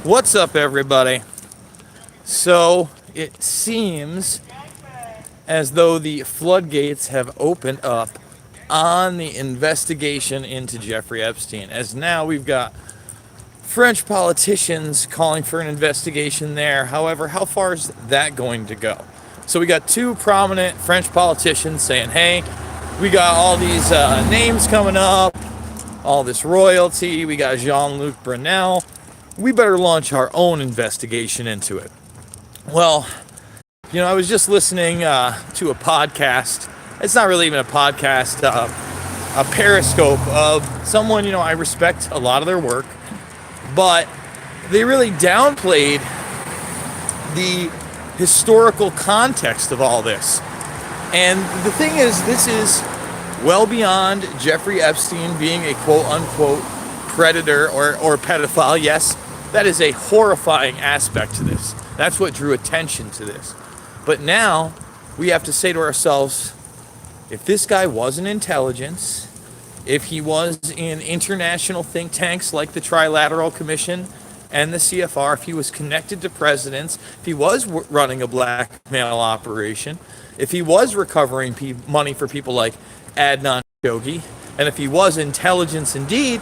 What's up, everybody? So it seems as though the floodgates have opened up on the investigation into Jeffrey Epstein, as now we've got French politicians calling for an investigation there. However, how far is that going to go? So we got two prominent French politicians saying, hey, we got all these names coming up, all this royalty, we got Jean-Luc Brunel, we better launch our own investigation into it. Well, I was just listening to a podcast. It's not really even a podcast, a periscope of someone, I respect a lot of their work, but they really downplayed the historical context of all this. And the thing is, this is well beyond Jeffrey Epstein being a quote-unquote predator or pedophile. Yes, that is a horrifying aspect to this. That's what drew attention to this. But now we have to say to ourselves, if this guy was in intelligence, if he was in international think tanks like the Trilateral Commission and the CFR, if he was connected to presidents, if he was running a blackmail operation, if he was recovering money for people like Adnan Khashoggi, and if he was intelligence indeed,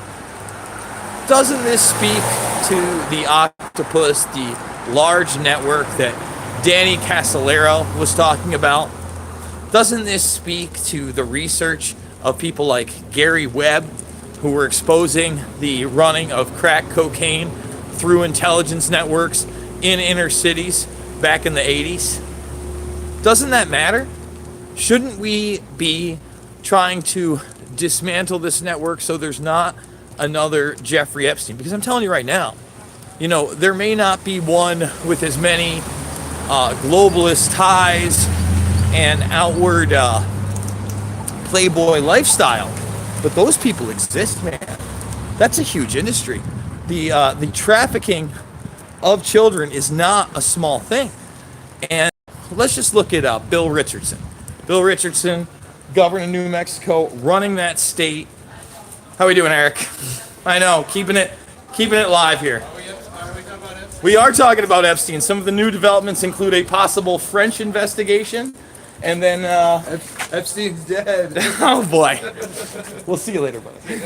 doesn't this speak to the octopus, the large network that Danny Casolaro was talking about? Doesn't this speak to the research of people like Gary Webb, who were exposing the running of crack cocaine through intelligence networks in inner cities back in the 80s? Doesn't that matter? Shouldn't we be trying to dismantle this network so there's not another Jeffrey Epstein? Because I'm telling you right now, there may not be one with as many globalist ties and outward playboy lifestyle, but those people exist, man. That's a huge industry. The trafficking of children is not a small thing. And let's just look at Bill Richardson. Bill Richardson, governor of New Mexico, running that state. How we doing, Eric? I know, keeping it live here. We are talking about Epstein. Some of the new developments include a possible French investigation, and then Epstein's dead. Oh boy. We'll see you later, buddy.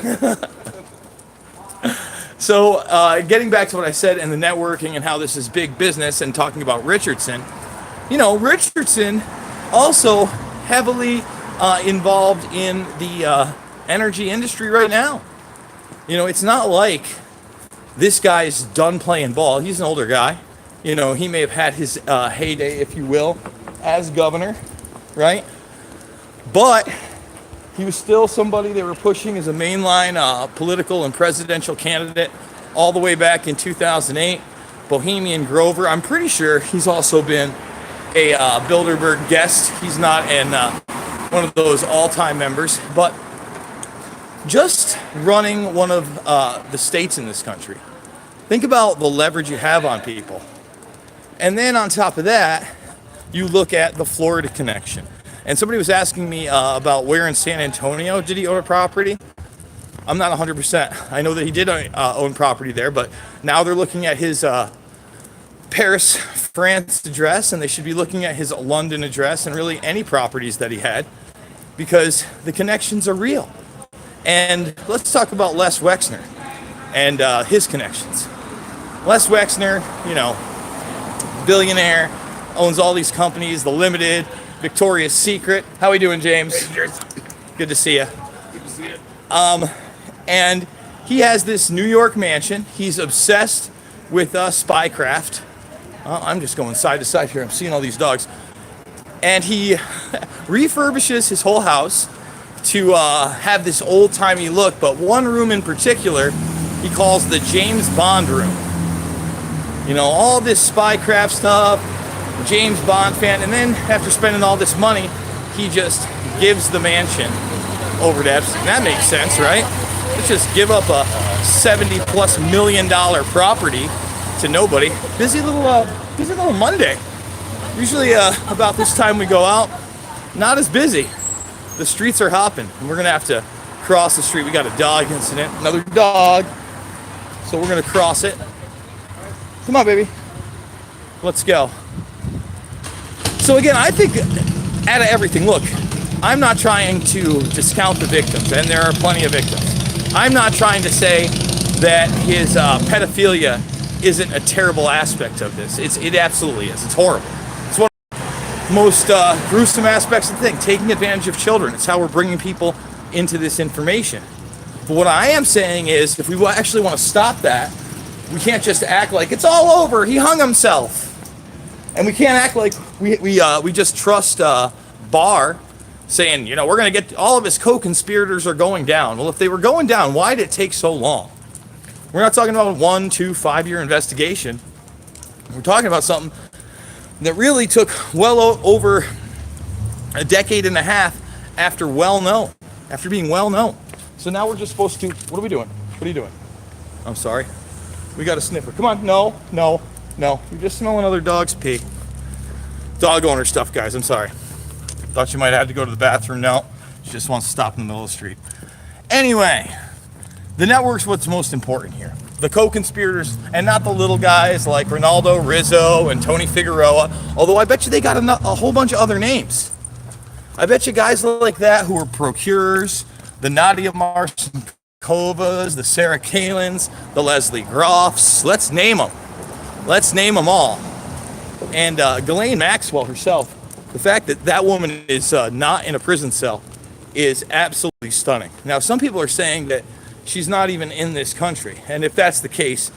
So, getting back to what I said and the networking and how this is big business and talking about Richardson, Richardson also heavily involved in the energy industry right now. It's not like this guy's done playing ball. He's an older guy. He may have had his heyday, if you will, as governor, right? But he was still somebody they were pushing as a mainline political and presidential candidate all the way back in 2008. Bohemian Grover. I'm pretty sure he's also been a Bilderberg guest. He's not one of those all-time members, but just running one of the states in this country. Think about the leverage you have on people. And then on top of that, you look at the Florida connection. And somebody was asking me about where in San Antonio did he own a property. I'm not 100%. I know that he did own property there, but now they're looking at his Paris, France address, and they should be looking at his London address and really any properties that he had, because the connections are real. And let's talk about Les Wexner and his connections. Les Wexner, billionaire, owns all these companies, The Limited, Victoria's Secret. How we doing, James? Good to see you. Good to see you. And he has this New York mansion. He's obsessed with spycraft. I'm just going side to side here. I'm seeing all these dogs. And he refurbishes his whole house to have this old-timey look, but one room in particular he calls the James Bond room. All this spycraft stuff, James Bond fan, and then after spending all this money, he just gives the mansion over to Epstein. That makes sense, right? Let's just give up a $70+ million property to nobody. Busy little Monday. Usually about this time we go out, not as busy. The streets are hopping, and we're gonna have to cross the street. We got a dog incident, another dog. So we're gonna cross it. Come on, baby. Let's go. So again, I think out of everything, look, I'm not trying to discount the victims, and there are plenty of victims. I'm not trying to say that his pedophilia isn't a terrible aspect of this. It absolutely is. It's horrible. It's one of the most gruesome aspects of the thing, taking advantage of children. It's how we're bringing people into this information. But what I am saying is, if we actually want to stop that, we can't just act like it's all over, he hung himself. And we can't act like we just trust Barr saying, you know, we're going to get all of his co-conspirators are going down. Well, if they were going down, why did it take so long? We're not talking about a 1, 2, 5-year investigation. We're talking about something that really took well over a decade and a half after being well known. So now we're just supposed to, what are we doing? What are you doing? I'm sorry. We got a sniffer. Come on. No. You're just smelling other dog's pee. Dog owner stuff, guys. I'm sorry. Thought you might have to go to the bathroom. No. She just wants to stop in the middle of the street. Anyway, the network's what's most important here. The co-conspirators, and not the little guys like Ronaldo Rizzo and Tony Figueroa, although I bet you they got a whole bunch of other names. I bet you guys like that who are procurers, the Nadia Marcinkovas, the Sarah Kalins, the Leslie Groffs. Let's name them. Let's name them all. And Ghislaine Maxwell herself, the fact that that woman is not in a prison cell is absolutely stunning. Now, some people are saying that she's not even in this country. And if that's the case,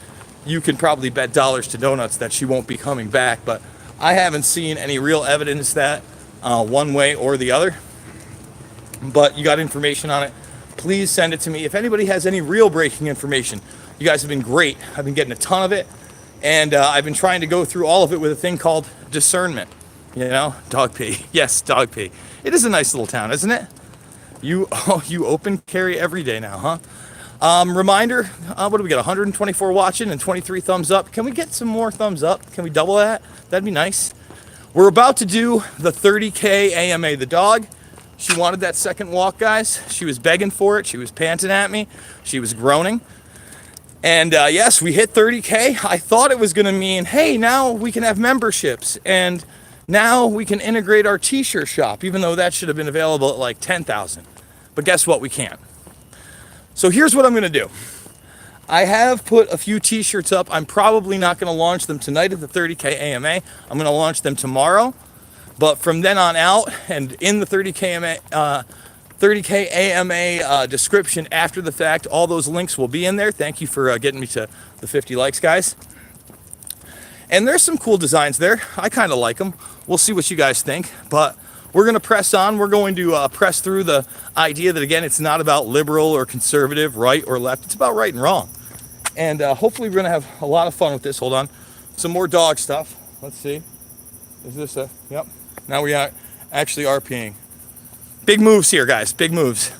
you can probably bet dollars to donuts that she won't be coming back. But I haven't seen any real evidence that one way or the other. But you got information on it, please send it to me. If anybody has any real breaking information, you guys have been great. I've been getting a ton of it. And I've been trying to go through all of it with a thing called discernment. You know, dog pee. Yes, dog pee. It is a nice little town, isn't it? You open carry every day now, huh? Reminder, what do we got? 124 watching and 23 thumbs up. Can we get some more thumbs up? Can we double that? That'd be nice. We're about to do the 30K AMA. The dog, she wanted that second walk, guys. She was begging for it. She was panting at me. She was groaning. And yes, we hit 30K. I thought it was going to mean, hey, now we can have memberships. And now we can integrate our t-shirt shop, even though that should have been available at like 10,000. But guess what? We can't. So here's what I'm going to do. I have put a few t-shirts up. I'm probably not going to launch them tonight at the 30K AMA. I'm going to launch them tomorrow. But from then on out, and in the 30K AMA description after the fact, all those links will be in there. Thank you for getting me to the 50 likes, guys. And there's some cool designs there. I kind of like them. We'll see what you guys think. But we're going to press on. We're going to press through the idea that, again, it's not about liberal or conservative, right or left. It's about right and wrong. And hopefully we're going to have a lot of fun with this. Hold on. Some more dog stuff. Let's see. Is this a... Yep. Now we are actually RPing. Big moves here, guys. Big moves.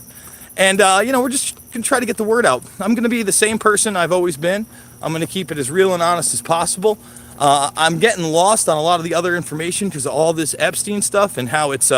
And, you know, we're just going to try to get the word out. I'm going to be the same person I've always been. I'm going to keep it as real and honest as possible. I'm getting lost on a lot of the other information because of all this Epstein stuff and how it's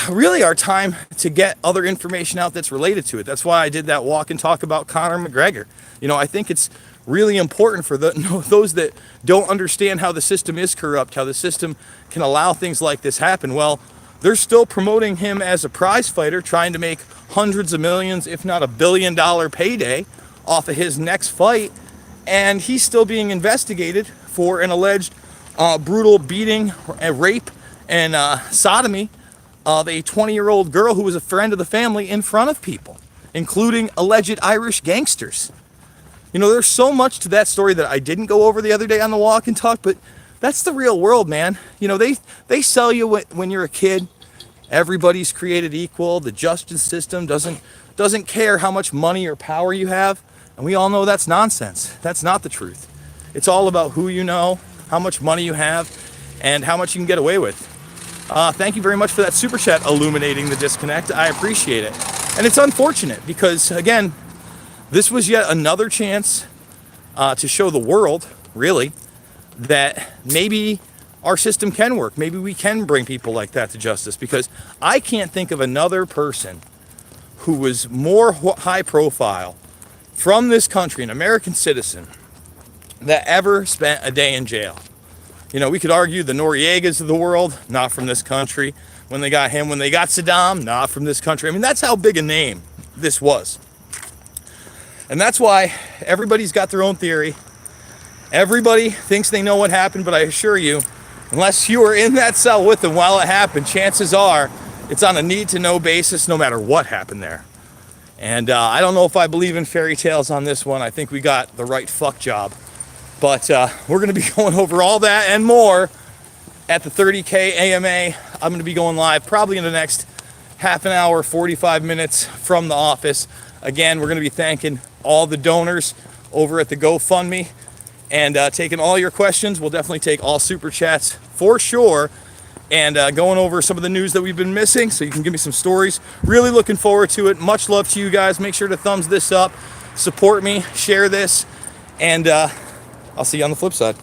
really our time to get other information out that's related to it. That's why I did that walk and talk about Conor McGregor. You know, I think it's really important for those that don't understand how the system is corrupt, how the system can allow things like this happen. Well, they're still promoting him as a prize fighter, trying to make hundreds of millions, if not $1 billion payday off of his next fight. And he's still being investigated for an alleged brutal beating, rape, and sodomy of a 20-year-old girl who was a friend of the family in front of people, including alleged Irish gangsters. You know, there's so much to that story that I didn't go over the other day on the walk and talk, but that's the real world, man. You know, they sell you when you're a kid, everybody's created equal, the justice system doesn't care how much money or power you have. And we all know that's nonsense. That's not the truth. It's all about who you know, how much money you have, and how much you can get away with. Thank you very much for that super chat illuminating the disconnect. I appreciate it. And it's unfortunate because, again, this was yet another chance to show the world, really, that maybe our system can work. Maybe we can bring people like that to justice, because I can't think of another person who was more high profile from this country, an American citizen, that ever spent a day in jail. You know, we could argue the Noriegas of the world, not from this country. When they got him, when they got Saddam, not from this country. I mean, that's how big a name this was. And that's why everybody's got their own theory. Everybody thinks they know what happened, but I assure you, unless you were in that cell with them while it happened, chances are it's on a need-to-know basis no matter what happened there. And I don't know if I believe in fairy tales on this one. I think we got the right fuck job. But we're going to be going over all that and more at the 30K AMA. I'm going to be going live probably in the next half an hour, 45 minutes from the office. Again, we're going to be thanking all the donors over at the GoFundMe and taking all your questions. We'll definitely take all super chats for sure, and going over some of the news that we've been missing so you can give me some stories. Really looking forward to it. Much love to you guys. Make sure to thumbs this up, support me, share this, and I'll see you on the flip side.